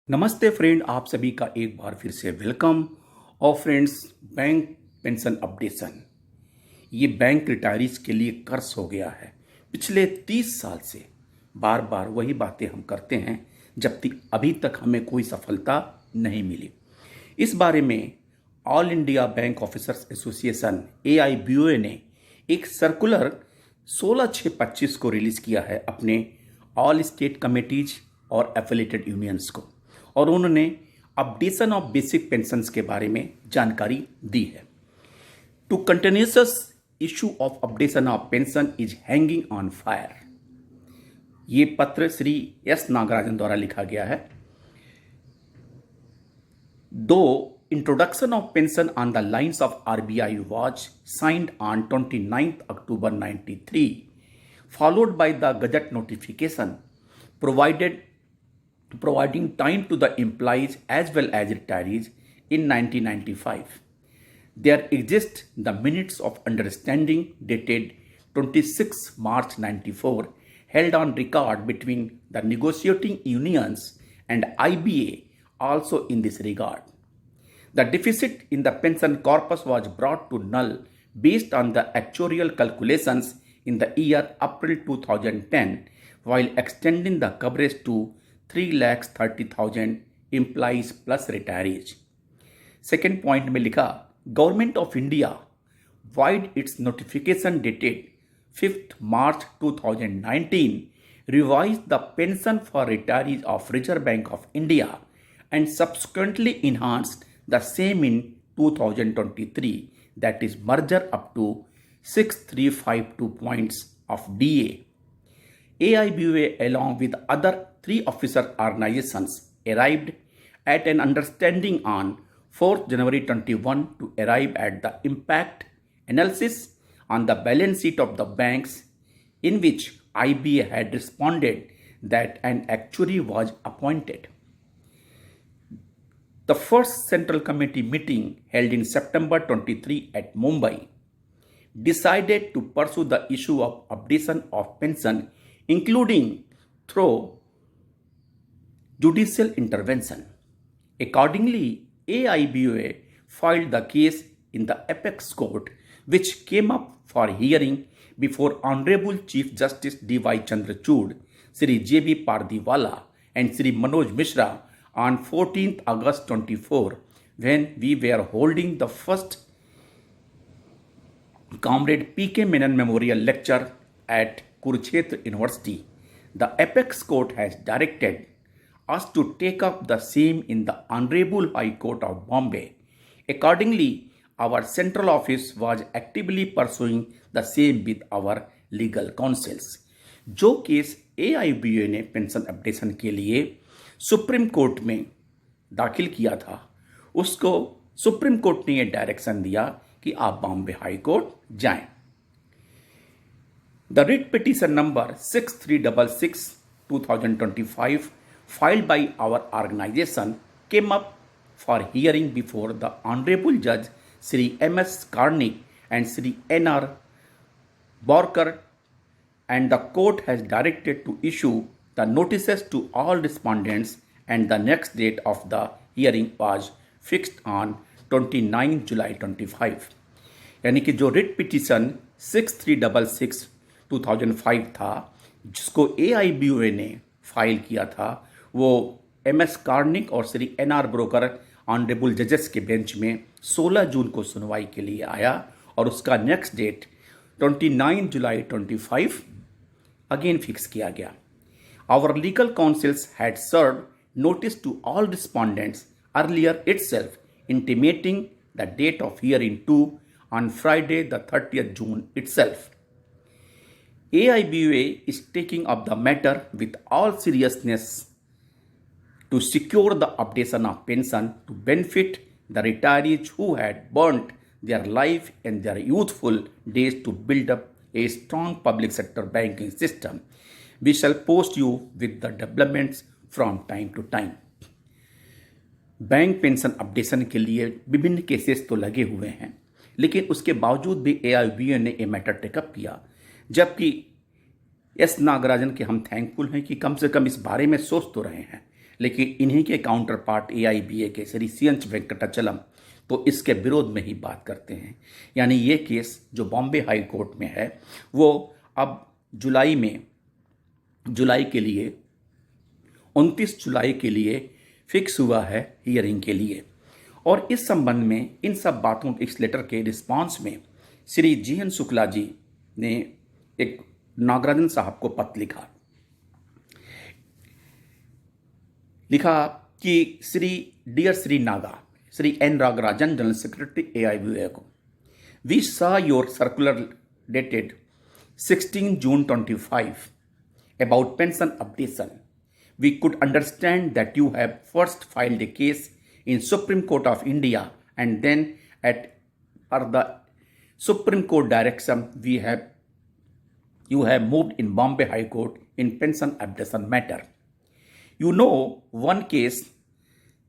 नमस्ते फ्रेंड, आप सभी का एक बार फिर से वेलकम। और फ्रेंड्स, बैंक पेंशन अपडेशन ये बैंक रिटायरीज के लिए कर्स हो गया है। पिछले 30 साल से बार बार वही बातें हम करते हैं, जबकि अभी तक हमें कोई सफलता नहीं मिली। इस बारे में all India bank officers association AIBOA ने एक सर्कुलर 16/6/25 को रिलीज किया है अपने ऑल स्टेट कमेटीज और एफिलिएटेड यूनियंस को, और उन्होंने अपडेशन ऑफ बेसिक पेंशन्स के बारे में जानकारी दी है। To continuous issue of updation of pension is hanging on fire. ये पत्र श्री S नागराजन द्वारा लिखा गया है। दो introduction of pension on the lines of RBI was signed on 29th October 93, followed by the Gazette notification providing time to the employees as well as retirees in 1995. There exist the minutes of understanding dated 26 March 94 held on record between the negotiating unions and IBA also in this regard. The deficit in the pension corpus was brought to null based on the actuarial calculations in the year April 2010, while extending the coverage to 3,30,000 employees plus retirees. Second point में लिखा, Government of India vide its notification dated 5th March 2019 revised the pension for retirees of Reserve Bank of India and subsequently enhanced the same in 2023, that is merger up to 6352 points of DA. AIBOA along with other 3 officer organizations arrived at an understanding on 4th January 21 to arrive at the impact analysis on the balance sheet of the banks, in which IBA had responded that an actuary was appointed. The first Central Committee meeting held in September 23 at Mumbai decided to pursue the issue of updation of pension, including through judicial intervention. Accordingly, AIBOA filed the case in the Apex Court, which came up for hearing before Honorable Chief Justice D.Y. Chandrachud, Sri J.B. Pardiwala and Sri Manoj Mishra on 14th August 24, when we were holding the first Comrade P.K. Menon Memorial Lecture at Kurukshetra University. The Apex Court has directed us to take up the same in the Honorable High Court of Bombay. Accordingly, our central office was actively pursuing the same with our legal counsels. जो case AIBOA ने pension updation के लिए supreme court में दाखिल किया था, उसको supreme court ने यह डायरेक्शन दिया कि आप बॉम्बे हाई कोर्ट जाएं। The writ petition number 6366/2025 filed by our organization came up for hearing before the Honorable Judge Sri M.S. Karnik and Sri N.R. Borkar, and the court has directed to issue the notices to all respondents, and the next date of the hearing was fixed on 29 July 25. यानी कि जो writ petition 6366/2005 था, जिसको AIBOA ने file किया था, वो MS Karnik और श्री NR ब्रोकर ऑनरेबल जजेस के बेंच में 16 जून को सुनवाई के लिए आया, और उसका नेक्स्ट डेट 29 जुलाई 25 अगेन फिक्स किया गया। Our legal counsels had served notice to all respondents earlier itself, intimating the date of hearing too on Friday the 30th June itself. AIBOA is taking up the matter with all seriousness to secure the updation of pension to benefit the retirees who had burnt their life and their youthful days to build up a strong public sector banking system. We shall post you with the developments from time to time. Bank pension updation के लिए विभिन्न cases तो लगे हुए हैं, लेकिन उसके बावजूद भी AIBOA ने ये मैटर टेकअप किया, जबकि S नागराजन के हम थैंकफुल हैं कि कम से कम इस बारे में सोच तो रहे हैं, लेकिन इन्हीं के काउंटर पार्ट AIBA के श्री CH वेंकटाचलम तो इसके विरोध में ही बात करते हैं। यानी ये केस जो बॉम्बे हाई कोर्ट में है वो अब जुलाई के लिए 29 जुलाई के लिए फिक्स हुआ है हियरिंग के लिए। और इस संबंध में इन सब बातों इस लेटर के रिस्पांस में श्री GN शुक्ला जी ने एक नागराजन साहब को पत्र लिखा कि dear Shri Naga, Shri N Ragarajan, General Secretary AIBA को, we saw your circular dated 16 June 25 about pension updation. We could understand that you have first filed a case in Supreme Court of India and then per the Supreme Court direction you have moved in Bombay High Court in pension updation matter. You know one case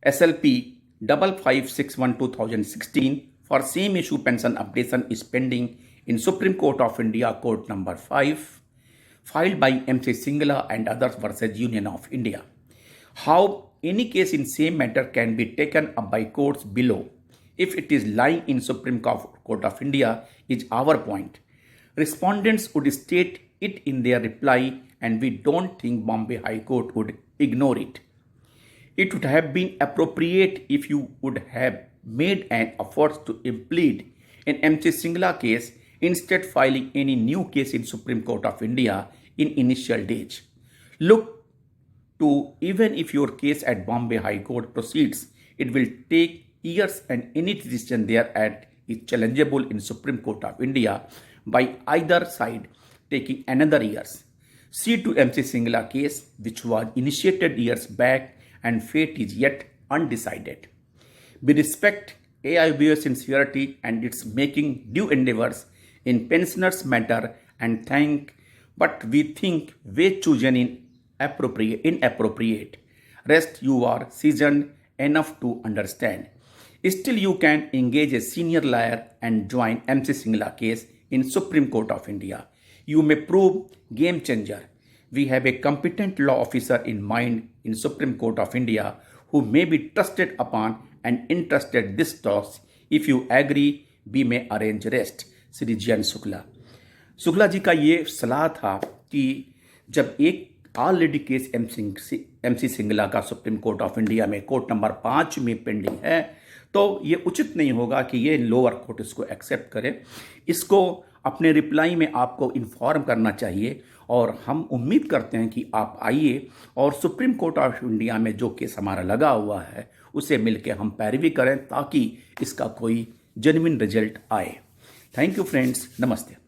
SLP 5561/2016 for same issue pension updation is pending in Supreme Court of India Court number 5 filed by MC Singla and others versus Union of India. How any case in same matter can be taken up by courts below if it is lying in Supreme Court of India is our point. Respondents would state it in their reply and we don't think Bombay High Court would ignore it. It would have been appropriate if you would have made an effort to plead an MC Singla case instead filing any new case in Supreme Court of India in initial days. Look to even if your case at Bombay High Court proceeds, it will take years and any decision thereat is challengeable in Supreme Court of India by either side taking another years. See to MC Singla case which was initiated years back and fate is yet undecided. We respect AIBA's sincerity and its making due endeavors in pensioners matter and but we think way chosen inappropriate. Rest you are seasoned enough to understand. Still you can engage a senior lawyer and join MC Singla case in Supreme Court of India. You may prove game changer. We have a competent law officer in mind in Supreme Court of India who may be trusted upon and entrusted this task. If you agree, we may arrange rest. Shri GN Shukla ji का ये सलाह था कि जब एक already case MC Singla का supreme court of India में court number 5 में पेंडिंग है तो ये उचित नहीं होगा कि ये लोअर कोर्ट इसको एक्सेप्ट करे। इसको अपने रिप्लाई में आपको इन्फॉर्म करना चाहिए और हम उम्मीद करते हैं कि आप आइए और सुप्रीम कोर्ट ऑफ इंडिया में जो केस हमारा लगा हुआ है उसे मिलकर हम पैरवी करें ताकि इसका कोई जेन्युइन रिजल्ट आए। थैंक यू फ्रेंड्स, नमस्ते।